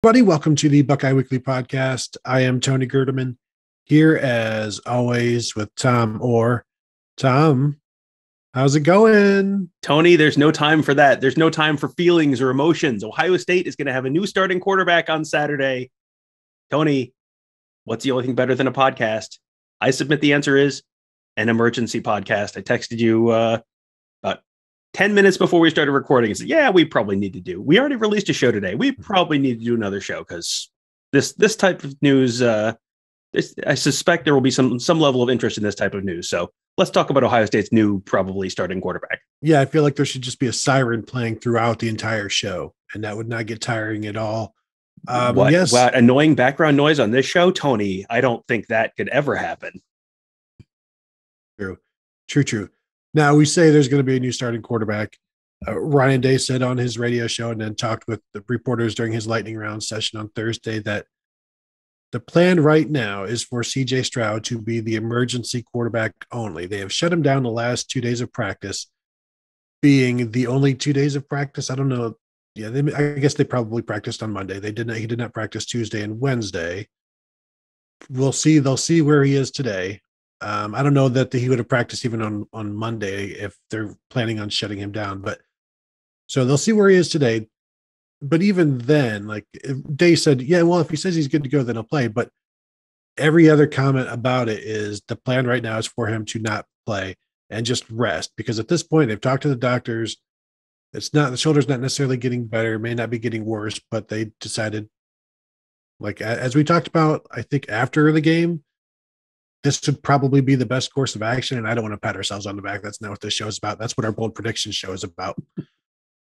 Everybody, welcome to the Buckeye Weekly podcast. I am Tony Gerdeman, here as always with Tom Orr. Tom, how's it going? Tony, there's no time for that. There's no time for feelings or emotions. Ohio State is going to have a new starting quarterback on Saturday. Tony, what's the only thing better than a podcast? I submit the answer is an emergency podcast. I texted you about 10 minutes before we started recording and said, yeah, we already released a show today. We probably need to do another show because this type of news, I suspect there will be some level of interest in this type of news. So let's talk about Ohio State's new probably starting quarterback. Yeah, I feel like there should just be a siren playing throughout the entire show, and that would not get tiring at all. What annoying background noise on this show, Tony? I don't think that could ever happen. True. Now, we say there's going to be a new starting quarterback. Ryan Day said on his radio show and then talked with the reporters during his lightning round session on Thursday that the plan right now is for CJ Stroud to be the emergency quarterback only. They have shut him down the last 2 days of practice, being the only 2 days of practice. I don't know. Yeah, I guess they probably practiced on Monday. He did not practice Tuesday and Wednesday. We'll see. They'll see where he is today. I don't know that he would have practiced even on Monday if they're planning on shutting him down. But so they'll see where he is today. But even then, like Day said, yeah, well, if he says he's good to go, then he'll play. But every other comment about it is the plan right now is for him to not play and just rest. Because at this point, they've talked to the doctors. The shoulder's not necessarily getting better, may not be getting worse, but they decided, like, as we talked about, I think after the game, this would probably be the best course of action. And I don't want to pat ourselves on the back. That's not what this show is about. That's what our bold prediction show is about.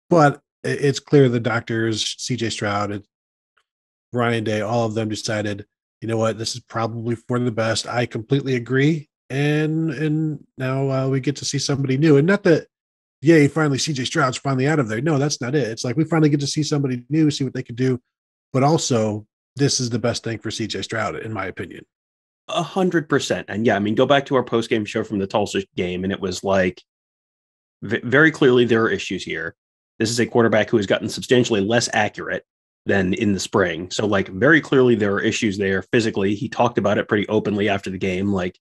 But it's clear the doctors, CJ Stroud, Ryan Day, all of them decided, you know what, this is probably for the best. I completely agree. And now we get to see somebody new. And not that, yay, finally CJ Stroud's finally out of there. No, that's not it. It's like we finally get to see somebody new, see what they can do. But also, this is the best thing for CJ Stroud, in my opinion. 100%. And yeah, I mean, go back to our post-game show from the Tulsa game, and it was like very clearly there are issues here. This is a quarterback who has gotten substantially less accurate than in the spring. So, like, very clearly there are issues there physically. He talked about it pretty openly after the game. Like,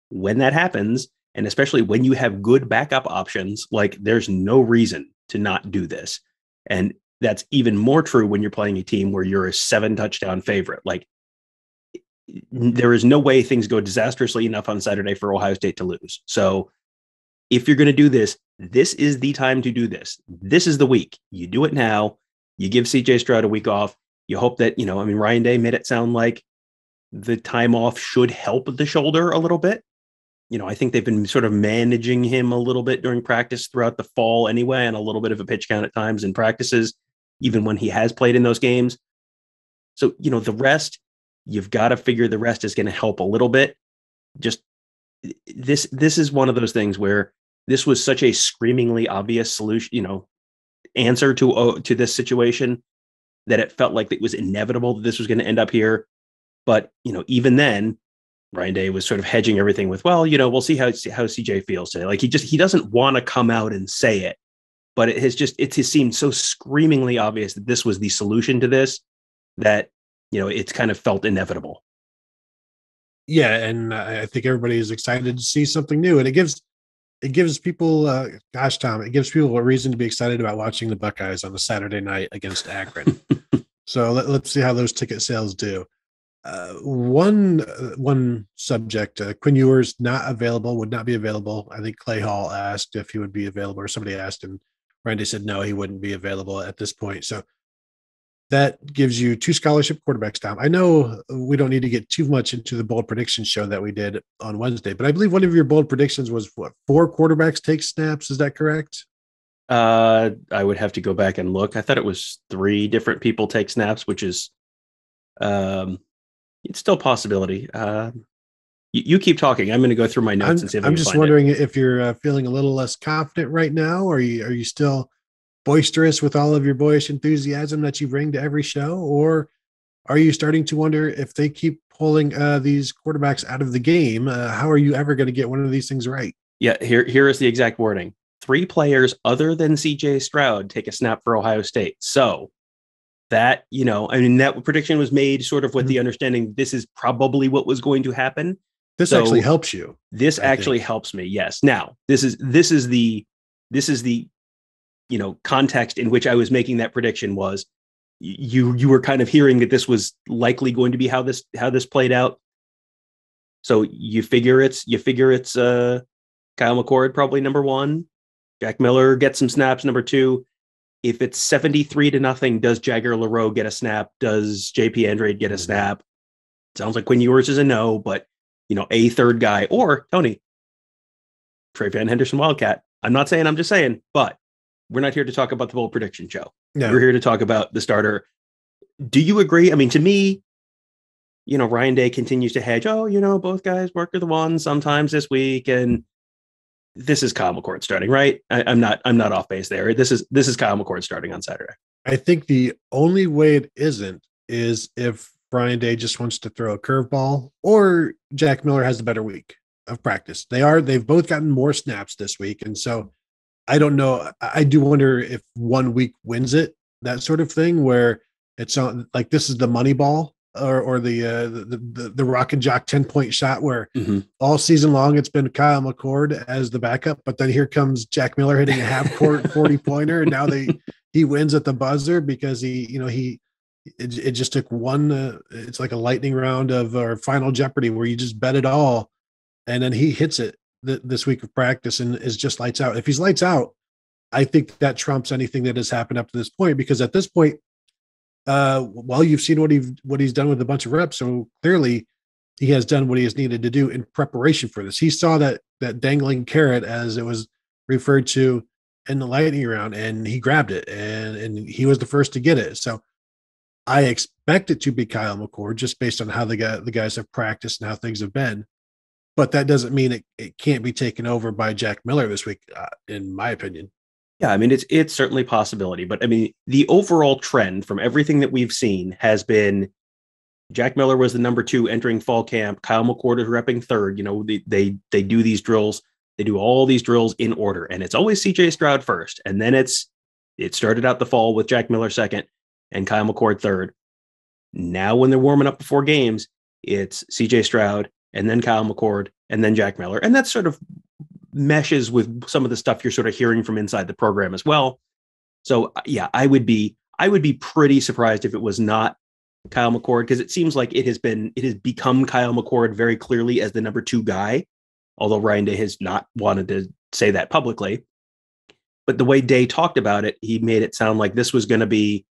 when that happens, and especially when you have good backup options, like, there's no reason to not do this. And that's even more true when you're playing a team where you're a 7-touchdown favorite. Like, there is no way things go disastrously enough on Saturday for Ohio State to lose. So if you're going to do this, this is the time to do this. This is the week. You do it now. You give CJ Stroud a week off. You hope that, Ryan Day made it sound like the time off should help the shoulder a little bit. I think they've been sort of managing him a little bit during practice throughout the fall anyway, and a little bit of a pitch count at times in practices, even when he has played in those games. So, the rest, you've got to figure the rest is going to help a little bit. Just this is one of those things where this was such a screamingly obvious solution, answer to this situation, that it felt like it was inevitable that this was going to end up here. But, even then, Ryan Day was sort of hedging everything with, well, we'll see how CJ feels today. Like, he doesn't want to come out and say it, but it has seemed so screamingly obvious that this was the solution to this, that it's kind of felt inevitable. Yeah, and I think everybody is excited to see something new, and it gives people, Tom, it gives people a reason to be excited about watching the Buckeyes on a Saturday night against Akron. So let's see how those ticket sales do. One subject, Quinn Ewers would not be available. I think Clay Hall asked if he would be available, or somebody asked, and Randy said no, he wouldn't be available at this point. So that gives you 2 scholarship quarterbacks, Tom. I know we don't need to get too much into the bold prediction show that we did on Wednesday, but I believe one of your bold predictions was 4 quarterbacks take snaps. Is that correct? I would have to go back and look. I thought it was 3 different people take snaps, which is, it's still a possibility. You keep talking. I'm going to go through my notes and see if I'm just wondering if you're feeling a little less confident right now, or are you still boisterous with all of your boyish enthusiasm that you bring to every show, or are you starting to wonder if they keep pulling these quarterbacks out of the game, how are you ever going to get one of these things right? Yeah, here is the exact wording. 3 players other than CJ Stroud take a snap for Ohio State. So that, I mean, that prediction was made sort of with the understanding this is probably what was going to happen. This actually helps you. This actually helps me. Yes. Now, this is the context in which I was making that prediction was you were kind of hearing that this was likely going to be how this played out. So you figure it's Kyle McCord probably number one. Jack Miller gets some snaps number two. If it's 73-0, does Jagger LaRoe get a snap? Does JP Andrade get a snap? Sounds like Quinn Ewers is a no, but a third guy, or Tony, Trey Van Henderson Wildcat. I'm just saying, but we're not here to talk about the bold prediction show. No. We're here to talk about the starter. Do you agree? I mean, to me, Ryan Day continues to hedge. Oh, both guys work with the one sometimes this week, and this is Kyle McCord starting, right? I'm not off base there. This is Kyle McCord starting on Saturday. I think the only way it isn't is if Ryan Day just wants to throw a curveball, or Jack Miller has a better week of practice. They've both gotten more snaps this week, and so I don't know. I do wonder if 1 week wins it, that sort of thing, where it's on like this is the money ball or the rock and jock 10-point shot where all season long it's been Kyle McCord as the backup, but then here comes Jack Miller hitting a half court 40-pointer, and now he wins at the buzzer because it just took one. It's like a lightning round of or Final Jeopardy where you just bet it all, and then he hits it this week of practice and is just lights out. If he's lights out, I think that trumps anything that has happened up to this point, because at this point, you've seen what he's done with a bunch of reps, so clearly he has done what he has needed to do in preparation for this. He saw that dangling carrot, as it was referred to in the lightning round, and he grabbed it, and he was the first to get it. So I expect it to be Kyle McCord just based on how the guys have practiced and how things have been. But that doesn't mean it can't be taken over by Jack Miller this week, in my opinion. Yeah, I mean, it's certainly a possibility. But, I mean, the overall trend from everything that we've seen has been Jack Miller was the number 2 entering fall camp. Kyle McCord is repping third. They do these drills. They do all these drills in order. And it's always CJ Stroud first. And then it started out the fall with Jack Miller second and Kyle McCord third. Now when they're warming up before games, it's CJ Stroud and then Kyle McCord and then Jack Miller. And that sort of meshes with some of the stuff you're sort of hearing from inside the program as well. So yeah, I would be pretty surprised if it was not Kyle McCord, because it seems like it has become Kyle McCord very clearly as the number 2 guy, although Ryan Day has not wanted to say that publicly. But the way Day talked about it, he made it sound like this was going to be,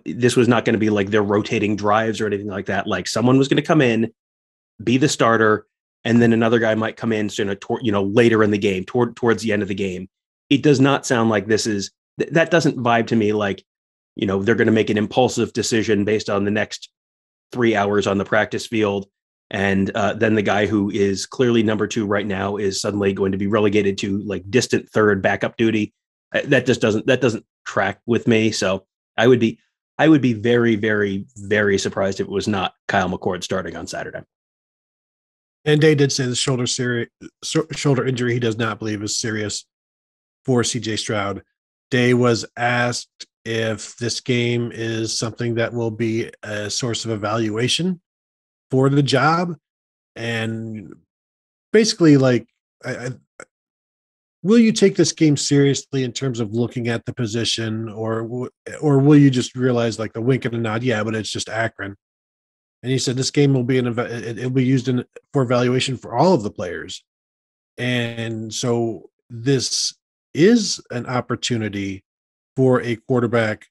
this was not going to be like they're rotating drives or anything like that. Like someone was going to come in, be the starter, and then another guy might come in, later in the game, towards the end of the game. It does not sound like that doesn't vibe to me like, they're going to make an impulsive decision based on the next 3 hours on the practice field. And then the guy who is clearly number 2 right now is suddenly going to be relegated to like distant third backup duty. That doesn't track with me. So I would be very, very, very surprised if it was not Kyle McCord starting on Saturday. And Day did say the shoulder injury he does not believe is serious for CJ Stroud. Day was asked if this game is something that will be a source of evaluation for the job. And basically, like, will you take this game seriously in terms of looking at the position, or will you just realize like the wink and a nod? Yeah, but it's just Akron. And he said this game will be it'll be used for evaluation for all of the players. And so this is an opportunity for a quarterback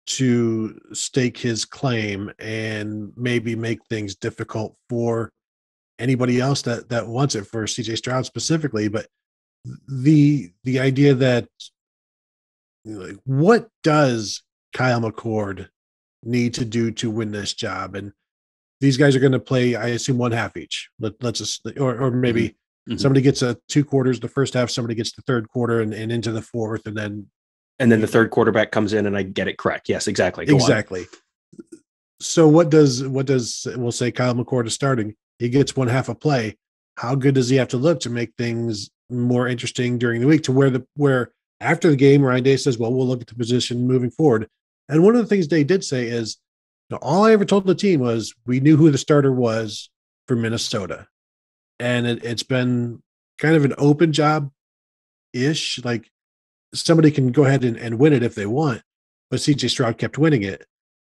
to stake his claim and maybe make things difficult for anybody else that wants it, for CJ Stroud specifically. But the idea that, what does Kyle McCord need to do to win this job? And these guys are going to play, I assume, one half each. Let's just, or maybe somebody gets 2 quarters, the first half, somebody gets the third quarter and into the fourth, and then the third quarterback comes in and I get it correct. Yes, exactly. Go exactly. On. So we'll say Kyle McCord is starting. He gets one half a play. How good does he have to look to make things more interesting during the week, to where after the game, Ryan Day says, well, we'll look at the position moving forward. And one of the things they did say is, all I ever told the team was we knew who the starter was for Minnesota. And it's been kind of an open job ish. Like somebody can go ahead and win it if they want, but CJ Stroud kept winning it.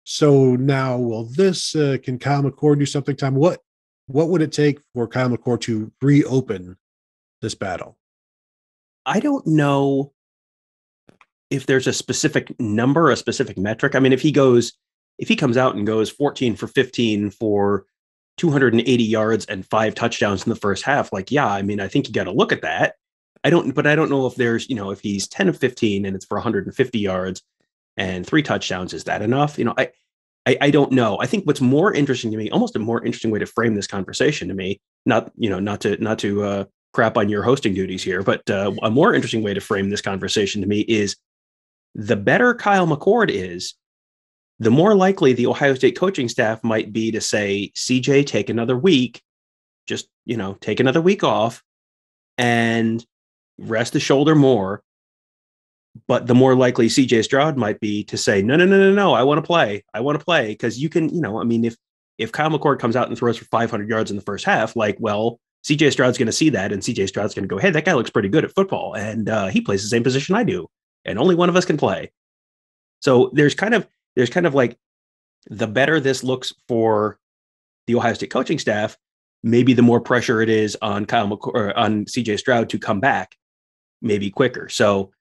So now, will this can Kyle McCord do something? Tom, what would it take for Kyle McCord to reopen this battle? I don't know if there's a specific number, a specific metric. I mean, if he comes out and goes 14 for 15 for 280 yards and 5 touchdowns in the first half, like, yeah, I mean, I think you got to look at that. I don't know if there's, if he's 10 of 15 and it's for 150 yards and 3 touchdowns, is that enough? I don't know. I think what's more interesting to me, almost a more interesting way to frame this conversation to me, not to crap on your hosting duties here, but a more interesting way to frame this conversation to me is the better Kyle McCord is, the more likely the Ohio State coaching staff might be to say, CJ, take another week, just, take another week off and rest the shoulder more. But the more likely CJ Stroud might be to say, no, I want to play. Because you can, if Kyle McCord comes out and throws for 500 yards in the first half, like, well, CJ Stroud's going to see that, and CJ Stroud's going to go, hey, that guy looks pretty good at football, and he plays the same position I do, and only one of us can play. So there's kind of like, the better this looks for the Ohio State coaching staff, maybe the more pressure it is on Kyle McCord, or on CJ Stroud to come back maybe quicker. So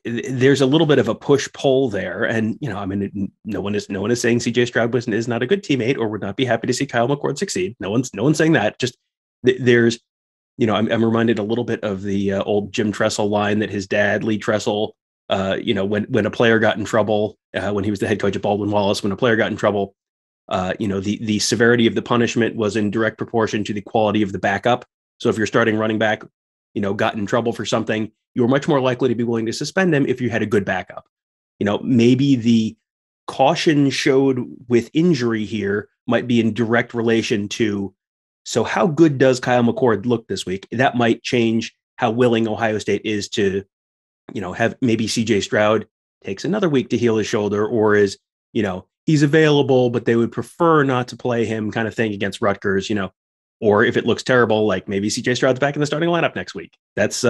there's a little bit of a push pull there. And, no one is saying CJ Stroud is not a good teammate or would not be happy to see Kyle McCord succeed. No one's saying that. Just there's, I'm reminded a little bit of the old Jim Tressel line that his dad, Lee Tressel, when a player got in trouble, when he was the head coach at Baldwin Wallace, when a player got in trouble, the severity of the punishment was in direct proportion to the quality of the backup. So if your starting running back, got in trouble for something, you were much more likely to be willing to suspend him if you had a good backup. Maybe the caution showed with injury here might be in direct relation to, so how good does Kyle McCord look this week? That might change how willing Ohio State is to, have maybe CJ Stroud takes another week to heal his shoulder, or is, he's available, but they would prefer not to play him, kind of thing, against Rutgers, or if it looks terrible, like maybe CJ Stroud's back in the starting lineup next week. That's,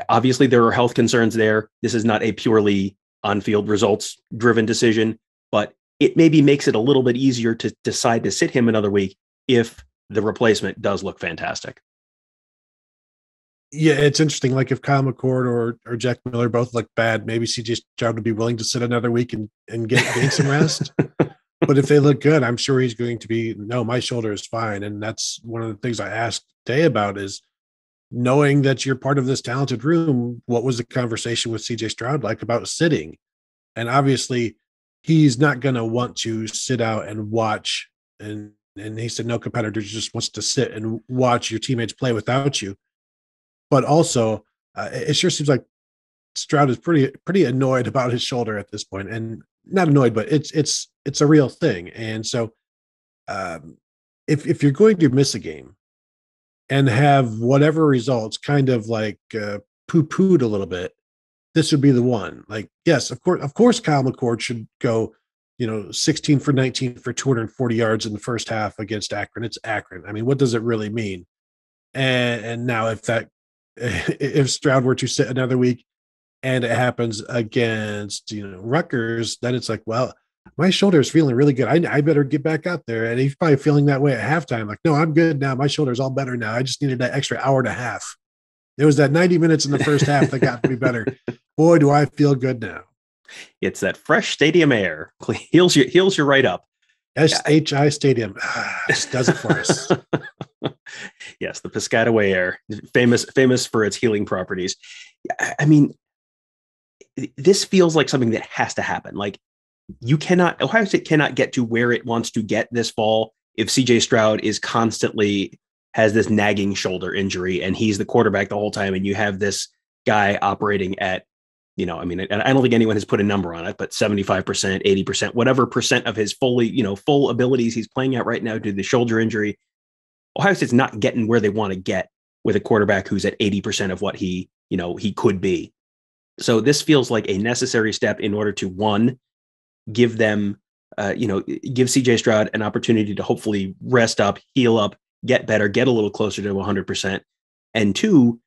obviously there are health concerns there. This is not a purely on-field results driven decision, but it maybe makes it a little bit easier to decide to sit him another week if the replacement does look fantastic. Yeah, it's interesting. Like if Kyle McCord or Jack Miller both look bad, maybe CJ Stroud would be willing to sit another week and gain some rest. But if they look good, I'm sure he's going to be, no, my shoulder is fine. And that's one of the things I asked Day about, is knowing that you're part of this talented room. What was the conversation with CJ Stroud like about sitting? And obviously he's not going to want to sit out and watch. And he said, no competitor just wants to sit and watch your teammates play without you. But also it sure seems like Stroud is pretty annoyed about his shoulder at this point, and not annoyed, but it's a real thing. And so if you're going to miss a game and have whatever results kind of like poo-pooed a little bit, this would be the one. Like, yes, of course, Kyle McCord should go, 16 for 19 for 240 yards in the first half against Akron. It's Akron. I mean, what does it really mean? And now if Stroud were to sit another week and it happens against, Rutgers, then it's like, well, my shoulder is feeling really good. I better get back out there. And he's probably feeling that way at halftime. Like, no, I'm good now. My shoulder's all better now. I just needed that extra hour and a half. It was that 90 minutes in the first half that got me better. Boy, do I feel good now. It's that fresh stadium air. Heals you right up. SHI Stadium just does it for us. Yes, the Piscataway air, famous for its healing properties. I mean, this feels like something that has to happen. Like, Ohio State cannot get to where it wants to get this fall if CJ Stroud has this nagging shoulder injury and he's the quarterback the whole time, and you have this guy operating at, and I don't think anyone has put a number on it, but 75%, 80%, whatever percent of his full abilities he's playing at right now due to the shoulder injury. Ohio State's not getting where they want to get with a quarterback who's at 80% of what he could be. So this feels like a necessary step in order to, one, give them, give CJ Stroud an opportunity to hopefully rest up, heal up, get better, get a little closer to 100%. And two,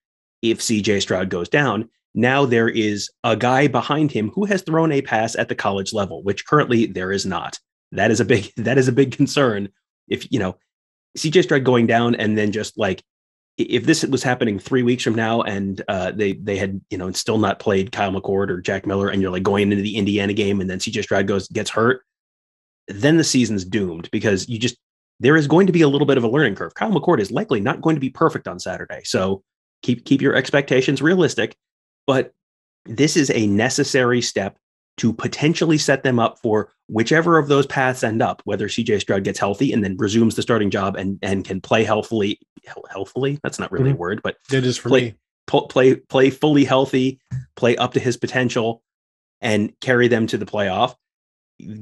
if CJ Stroud goes down, now there is a guy behind him who has thrown a pass at the college level, which currently there is not. That is a big concern. If, CJ Stroud going down, and then just like, if this was happening 3 weeks from now and they had, still not played Kyle McCord or Jack Miller, and you're like going into the Indiana game and then CJ Stroud gets hurt, then the season's doomed, because there is going to be a little bit of a learning curve. Kyle McCord is likely not going to be perfect on Saturday. So keep your expectations realistic, but this is a necessary step to potentially set them up for whichever of those paths end up, whether CJ Stroud gets healthy and then resumes the starting job and can play healthily. That's not really a word, but it is for me. Play fully healthy, play up to his potential, and carry them to the playoff.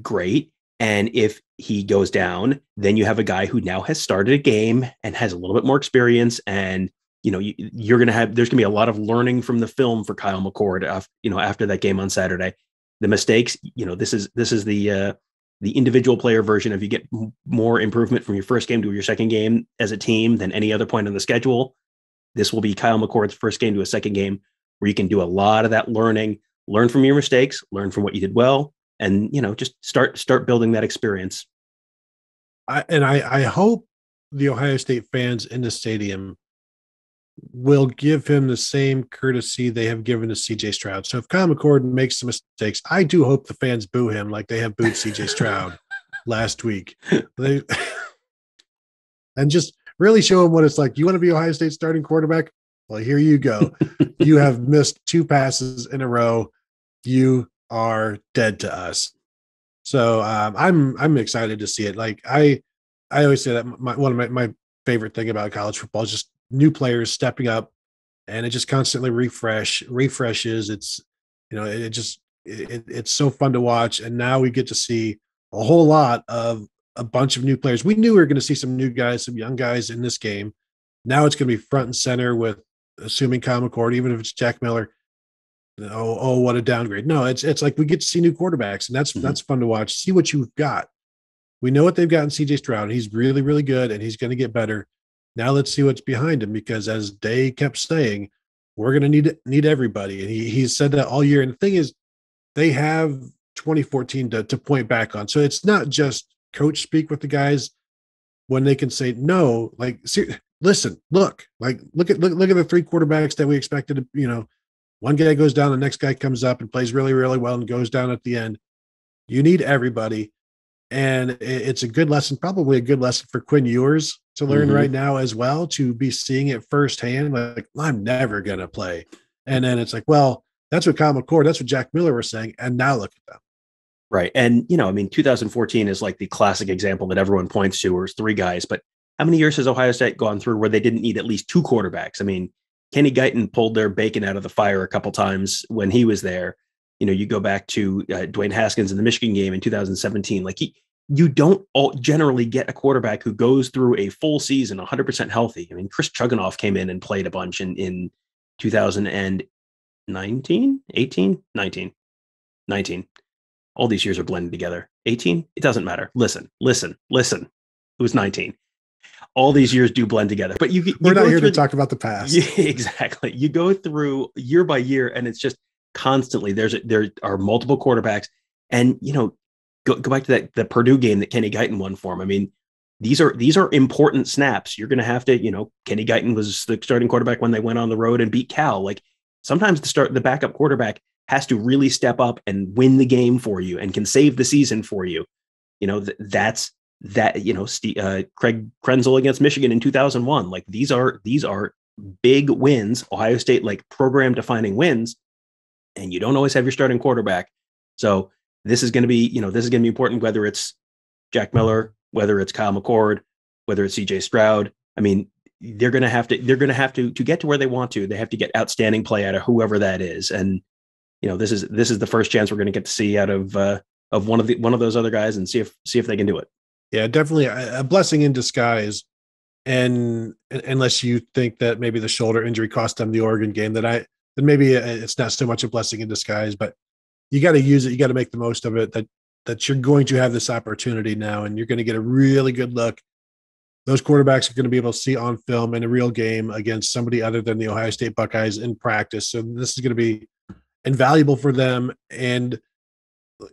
Great. And if he goes down, then you have a guy who now has started a game and has a little bit more experience, and there's going to be a lot of learning from the film for Kyle McCord after that game on Saturday. The mistakes, this is the individual player version of, you get more improvement from your first game to your second game as a team than any other point on the schedule. This will be Kyle McCord's first game to a second game where you can do a lot of that learning, learn from your mistakes, learn from what you did well, and just start building that experience. I hope the Ohio State fans in the stadium will give him the same courtesy they have given to CJ Stroud. So if Kyle McCord makes some mistakes, I do hope the fans boo him like they have booed CJ Stroud last week. And just really show him what it's like. You want to be Ohio State starting quarterback? Well, here you go. You have missed 2 passes in a row. You are dead to us. So I'm excited to see it. Like I always say that one of my favorite thing about college football is just new players stepping up, and it just constantly refreshes. It's it's so fun to watch, and now we get to see a whole lot of a bunch of new players. We knew we were going to see some new guys, some young guys in this game. Now it's going to be front and center with, assuming Kyle McCord, even if it's Jack Miller. Oh, what a downgrade! No, it's like we get to see new quarterbacks, and that's fun to watch. See what you've got. We know what they've got in CJ Stroud. He's really, really good, and he's going to get better. Now let's see what's behind him, because as Day kept saying, we're going to need everybody. And he said that all year. And the thing is, they have 2014 to point back on. So it's not just coach speak with the guys when they can say, no, like, listen, look at the 3 quarterbacks that we expected to, one guy goes down, the next guy comes up and plays really, really well and goes down at the end. You need everybody. And it's a good lesson, probably a good lesson for Quinn Ewers to learn right now as well, to be seeing it firsthand. Like, I'm never going to play. And then it's like, well, that's what Kyle McCord, that's what Jack Miller was saying. And now look at them. Right. And, 2014 is like the classic example that everyone points to, where it's 3 guys. But how many years has Ohio State gone through where they didn't need at least 2 quarterbacks? I mean, Kenny Guyton pulled their bacon out of the fire a couple times when he was there. You go back to Dwayne Haskins in the Michigan game in 2017. Like, you don't generally get a quarterback who goes through a full season 100% healthy. I mean, Chris Chuganoff came in and played a bunch in 2019, 18, 19. All these years are blended together. 18, it doesn't matter. Listen. It was 19. All these years do blend together. But we're not here to talk about the past. Yeah, exactly. You go through year by year, and it's just constantly there are multiple quarterbacks, and go back to the Purdue game that Kenny Guyton won for him. I mean, these are important snaps. You're going to have to, Kenny Guyton was the starting quarterback when they went on the road and beat Cal. Like, sometimes the backup quarterback has to really step up and win the game for you and can save the season for you. That's Craig Krenzel against Michigan in 2001. Like, these are big wins, Ohio State, like, program defining wins, and you don't always have your starting quarterback. So this is going to be important, whether it's Jack Miller, whether it's Kyle McCord, whether it's CJ Stroud. I mean, they're going to have to get to where they want to. They have to get outstanding play out of whoever that is. And, this is the first chance we're going to get to see out of one of those other guys, and see if they can do it. Yeah, definitely a blessing in disguise. And unless you think that maybe the shoulder injury cost them the Oregon game, that then maybe it's not so much a blessing in disguise, but you got to use it. You got to make the most of it, that you're going to have this opportunity now, and you're going to get a really good look. Those quarterbacks are going to be able to see on film in a real game against somebody other than the Ohio State Buckeyes in practice. So this is going to be invaluable for them. And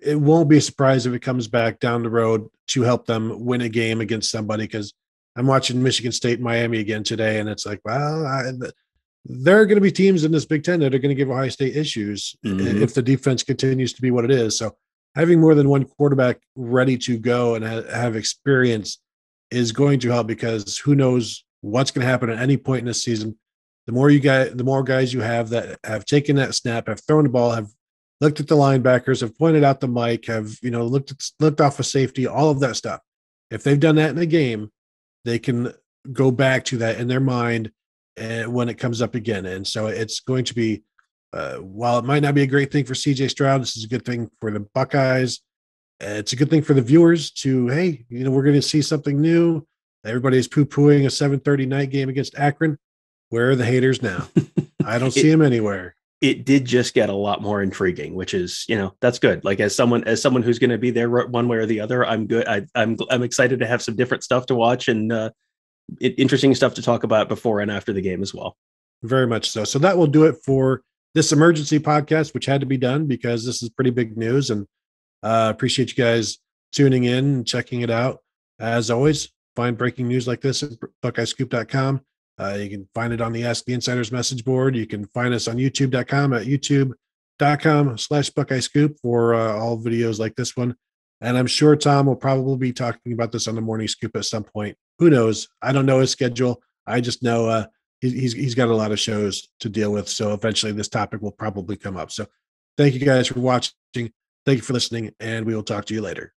it won't be a surprise if it comes back down the road to help them win a game against somebody, because I'm watching Michigan State, Miami again today. And it's like, well, there are going to be teams in this Big Ten that are going to give Ohio State issues if the defense continues to be what it is. So having more than one quarterback ready to go and have experience is going to help, because who knows what's going to happen at any point in this season. The more guys you have that have taken that snap, have thrown the ball, have looked at the linebackers, have pointed out the mic, have looked off a safety, all of that stuff. If they've done that in a game, they can go back to that in their mind when it comes up again. And so it's going to be, while it might not be a great thing for CJ Stroud, this is a good thing for the Buckeyes. It's a good thing for the viewers to, hey, we're going to see something new. Everybody's poo-pooing a 7:30 night game against Akron. Where are the haters now? I don't see them anywhere. It did just get a lot more intriguing, which is, that's good. Like as someone who's going to be there one way or the other, I'm good. I'm excited to have some different stuff to watch and interesting stuff to talk about before and after the game as well. Very much so. So that will do it for this emergency podcast, which had to be done because this is pretty big news, and appreciate you guys tuning in and checking it out. As always, find breaking news like this at BuckeyeScoop.com. You can find it on the Ask the Insiders message board. You can find us on YouTube.com at YouTube.com/BuckeyeScoop for all videos like this one. And I'm sure Tom will probably be talking about this on the Morning Scoop at some point. Who knows? I don't know his schedule. I just know he's got a lot of shows to deal with. So eventually this topic will probably come up. So thank you guys for watching. Thank you for listening, and we will talk to you later.